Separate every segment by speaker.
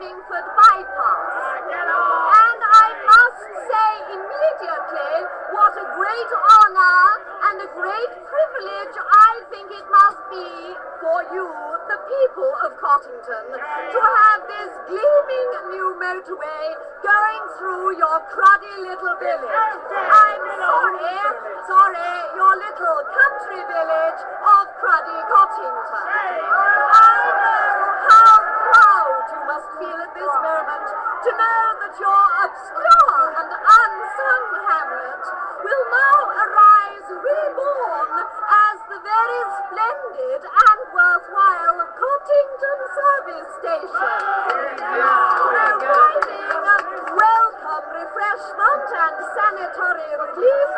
Speaker 1: Hemmingford bypass. And I must say immediately what a great honour and a great privilege I think it must be for you, the people of Cottington, to have this gleaming new motorway going through your cruddy little village. I'm sorry, your little country village of cruddy Cottington. I know how proud you must feel at this moment to know that your obscure and unsung hamlet will now arise reborn as the very splendid and worthwhile Cottington Service Station, providing welcome refreshment and sanitary relief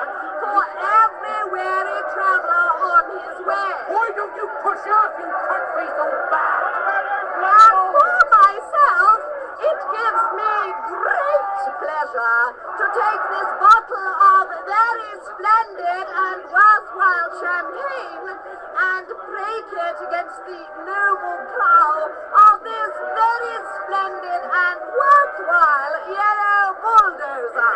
Speaker 1: for every weary traveller on his way.
Speaker 2: Why don't you push off, you cut-faced old bat?
Speaker 1: And for myself, it gives me great pleasure to take this bottle of very splendid and worthwhile champagne and break it against the noble prow of this very splendid and worthwhile yellow bulldozer.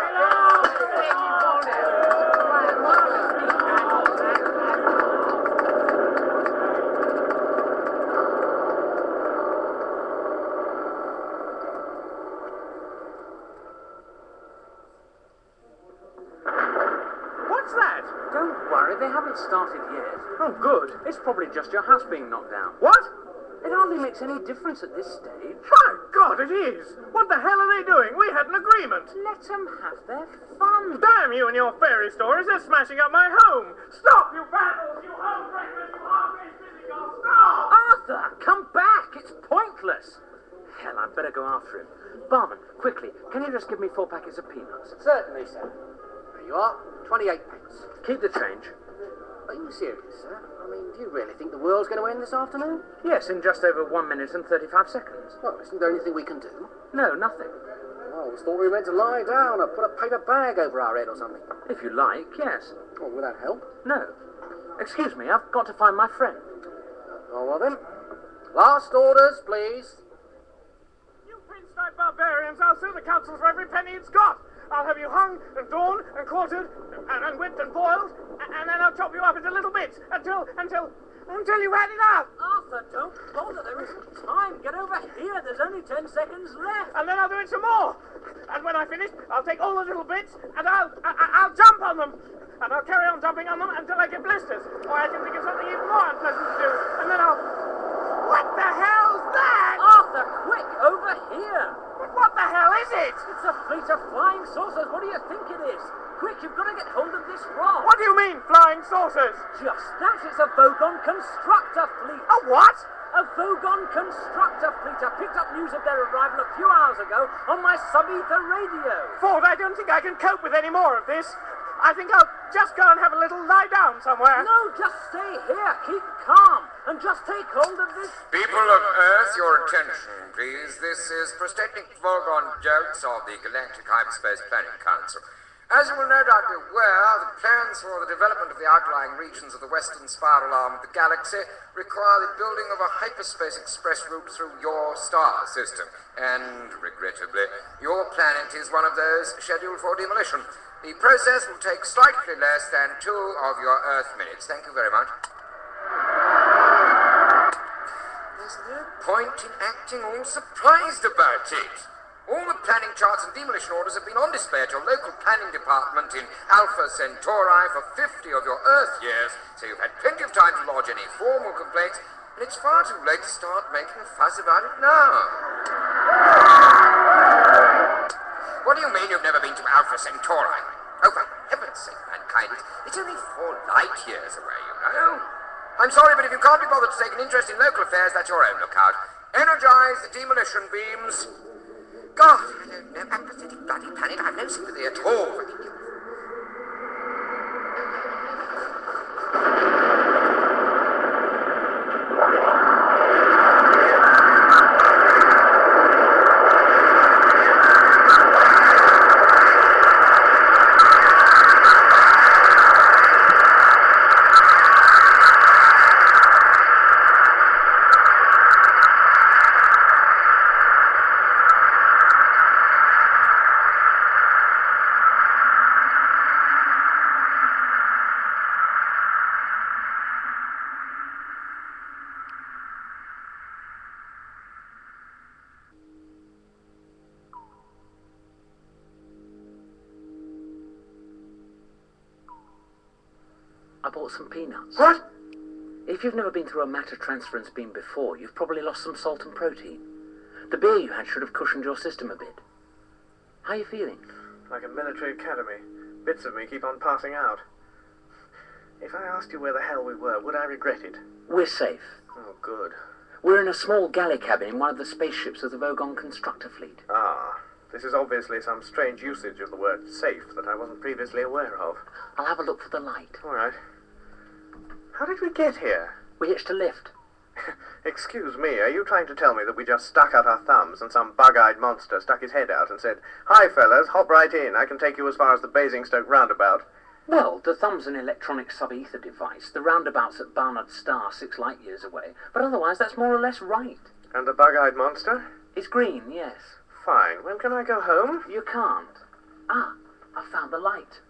Speaker 2: What's that?
Speaker 3: Don't worry, they haven't started yet.
Speaker 2: Oh, good.
Speaker 3: It's probably just your house being knocked down.
Speaker 2: What?
Speaker 3: It hardly makes any difference at this stage.
Speaker 2: My God, it is! What the hell are they doing? We had an agreement.
Speaker 3: Let them have their fun.
Speaker 2: Damn you and your fairy stories! They're smashing up my home! Stop, you vandals! You homebreakers! You half-raised busy-girls! Stop!
Speaker 3: Arthur, come back! It's pointless. Hell, I'd better go after him. Barman, quickly, can you just give me 4 packets of peanuts?
Speaker 4: Certainly, sir. There you are, 28 pence.
Speaker 3: Keep the change.
Speaker 4: Are you serious, sir? I mean, do you really think the world's going to end this afternoon?
Speaker 3: Yes, in just over 1 minute and 35 seconds.
Speaker 4: Well, isn't there anything we can do?
Speaker 3: No, nothing.
Speaker 4: Oh, I was thought we were meant to lie down or put a paper bag over our head or something.
Speaker 3: If you like, yes.
Speaker 4: Oh, will that help?
Speaker 3: No. Excuse me, I've got to find my friend.
Speaker 4: Oh, well then. Last orders, please.
Speaker 2: You pinstripe barbarians! I'll sue the council for every penny it's got! I'll have you hung and drawn and quartered and whipped and boiled, and then I'll chop you up into little bits until you've had enough.
Speaker 3: Arthur, don't bother. There isn't time. Get over here. There's only 10 seconds left.
Speaker 2: And then I'll do it some more. And when I finish, I'll take all the little bits and I'll jump on them. And I'll carry on jumping on them until I get blisters. Or I can think of something even more unpleasant to do. And then I'll... What the hell's that?
Speaker 3: Arthur, quick, over here.
Speaker 2: But what the hell is it?
Speaker 3: It's a fleet of flying saucers. What do you think it is? Quick, you've got to get hold of this rod.
Speaker 2: What do you mean, flying saucers?
Speaker 3: Just that. It's a Vogon constructor fleet.
Speaker 2: A what?
Speaker 3: A Vogon constructor fleet. I picked up news of their arrival a few hours ago on my sub-ether radio.
Speaker 2: Ford, I don't think I can cope with any more of this. I think I'll just go and have a little lie down somewhere.
Speaker 3: No, just stay here. Keep calm. And just take hold of this...
Speaker 5: People of Earth, your attention, please. This is Prosthetic Vogon Jokes of the Galactic Hyperspace Planning Council. As you will no doubt be aware, the plans for the development of the outlying regions of the western spiral arm of the galaxy require the building of a hyperspace express route through your star system. And, regrettably, your planet is one of those scheduled for demolition. The process will take slightly less than 2 of your Earth minutes. Thank you very much. There's no point in acting all surprised about it. All the planning charts and demolition orders have been on display at your local planning department in Alpha Centauri for 50 of your Earth years, so you've had plenty of time to lodge any formal complaints, and it's far too late to start making a fuss about it now. What do you mean you've never been to Alpha Centauri? Oh, for heaven's sake, mankind, it's only 4 light years away, you know. I'm sorry, but if you can't be bothered to take an interest in local affairs, that's your own lookout. Energize the demolition beams. God, I don't know. Apathetic bloody planet. I've no sympathy at all for you.
Speaker 3: I bought some peanuts.
Speaker 2: What?
Speaker 3: If you've never been through a matter transference beam before, you've probably lost some salt and protein. The beer you had should have cushioned your system a bit. How are you feeling?
Speaker 2: Like a military academy. Bits of me keep on passing out. If I asked you where the hell we were, would I regret it?
Speaker 3: We're safe.
Speaker 2: Oh, good.
Speaker 3: We're in a small galley cabin in one of the spaceships of the Vogon constructor fleet.
Speaker 2: Ah, this is obviously some strange usage of the word safe that I wasn't previously aware of.
Speaker 3: I'll have a look for the light.
Speaker 2: All right. How did we get here?
Speaker 3: We hitched a lift.
Speaker 2: Excuse me, are you trying to tell me that we just stuck out our thumbs and some bug-eyed monster stuck his head out and said, "Hi, fellas, hop right in. I can take you as far as the Basingstoke roundabout."
Speaker 3: Well, the thumb's an electronic sub-ether device. The roundabout's at Barnard Star, 6 light years away. But otherwise, that's more or less right.
Speaker 2: And the bug-eyed monster?
Speaker 3: It's green, yes.
Speaker 2: Fine. When can I go home?
Speaker 3: You can't. Ah, I found the light.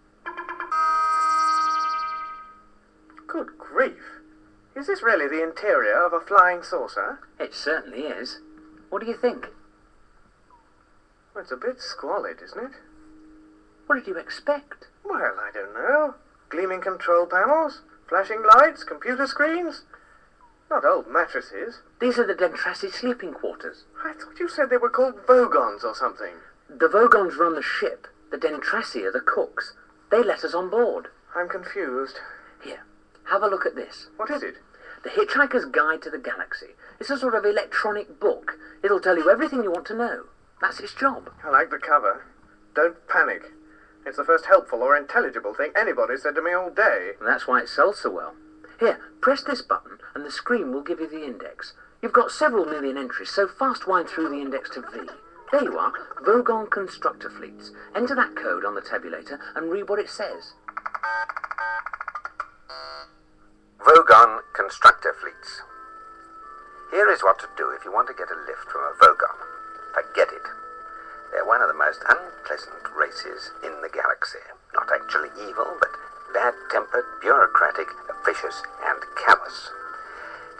Speaker 2: Good grief. Is this really the interior of a flying saucer?
Speaker 3: It certainly is. What do you think?
Speaker 2: Well, it's a bit squalid, isn't it?
Speaker 3: What did you expect?
Speaker 2: Well, I don't know. Gleaming control panels, flashing lights, computer screens. Not old mattresses.
Speaker 3: These are the Dentrassi sleeping quarters.
Speaker 2: I thought you said they were called Vogons or something.
Speaker 3: The Vogons run the ship. The Dentrassi are the cooks. They let us on board.
Speaker 2: I'm confused.
Speaker 3: Here, have a look at this.
Speaker 2: What is it?
Speaker 3: The Hitchhiker's Guide to the Galaxy. It's a sort of electronic book. It'll tell you everything you want to know. That's its job.
Speaker 2: I like the cover. Don't panic. It's the first helpful or intelligible thing anybody's said to me all day.
Speaker 3: And that's why it sells so well. Here, press this button and the screen will give you the index. You've got several million entries, so fast wind through the index to V. There you are, Vogon Constructor Fleets. Enter that code on the tabulator and read what it says.
Speaker 5: Vogon Constructor Fleets. Here is what to do if you want to get a lift from a Vogon. Forget it. They're one of the most unpleasant races in the galaxy. Not actually evil, but bad-tempered, bureaucratic, vicious, and callous.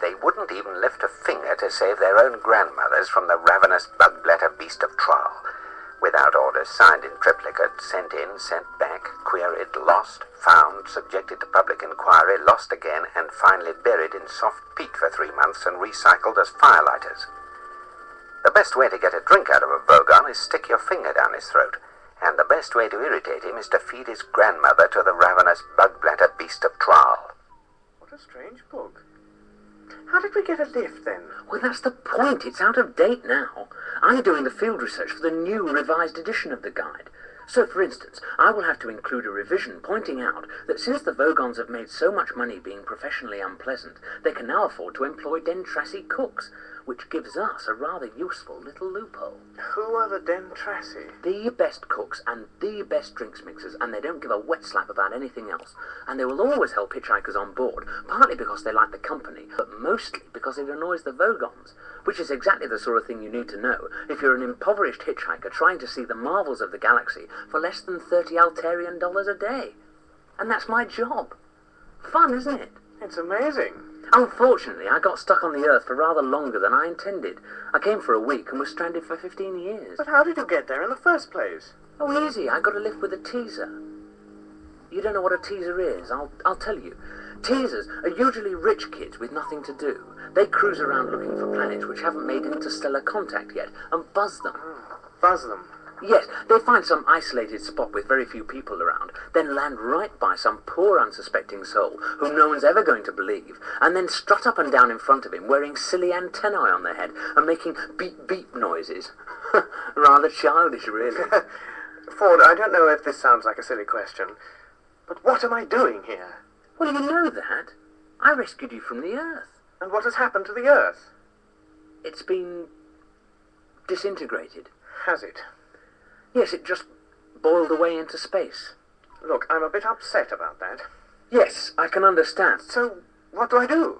Speaker 5: They wouldn't even lift a finger to save their own grandmothers from the ravenous bug-bladder beast of Trial. Without orders, signed in triplicate, sent in, sent back, queried, lost, found, subjected to public inquiry, lost again, and finally buried in soft peat for 3 months and recycled as firelighters. The best way to get a drink out of a Vogon is stick your finger down his throat, and the best way to irritate him is to feed his grandmother to the ravenous bug-bladder beast of Trial.
Speaker 2: What a strange book. How did we get a lift, then?
Speaker 3: Well, that's the point. It's out of date now. I'm doing the field research for the new revised edition of the guide. So, for instance, I will have to include a revision pointing out that since the Vogons have made so much money being professionally unpleasant, they can now afford to employ Dentrassi cooks, which gives us a rather useful little loophole.
Speaker 2: Who are the Dentrassi?
Speaker 3: The best cooks and the best drinks mixers, and they don't give a wet slap about anything else. And they will always help hitchhikers on board, partly because they like the company, but mostly because it annoys the Vogons, which is exactly the sort of thing you need to know if you're an impoverished hitchhiker trying to see the marvels of the galaxy for less than 30 Altarian dollars a day. And that's my job. Fun, isn't it?
Speaker 2: It's amazing.
Speaker 3: Unfortunately, I got stuck on the Earth for rather longer than I intended. I came for a week and was stranded for 15 years.
Speaker 2: But how did you get there in the first place?
Speaker 3: Oh, easy. I got a lift with a teaser. You don't know what a teaser is? I'll tell you. Teasers are usually rich kids with nothing to do. They cruise around looking for planets which haven't made interstellar contact yet and buzz them.
Speaker 2: Buzz them.
Speaker 3: Yes, they find some isolated spot with very few people around, then land right by some poor unsuspecting soul whom no one's ever going to believe, and then strut up and down in front of him wearing silly antennae on their head and making beep-beep noises. Rather childish, really.
Speaker 2: Ford, I don't know if this sounds like a silly question, but what am I doing here?
Speaker 3: Well, you know that. I rescued you from the Earth.
Speaker 2: And what has happened to the Earth?
Speaker 3: It's been disintegrated.
Speaker 2: Has it?
Speaker 3: Yes, it just boiled away into space.
Speaker 2: Look, I'm a bit upset about that.
Speaker 3: Yes, I can understand.
Speaker 2: So, what do I do?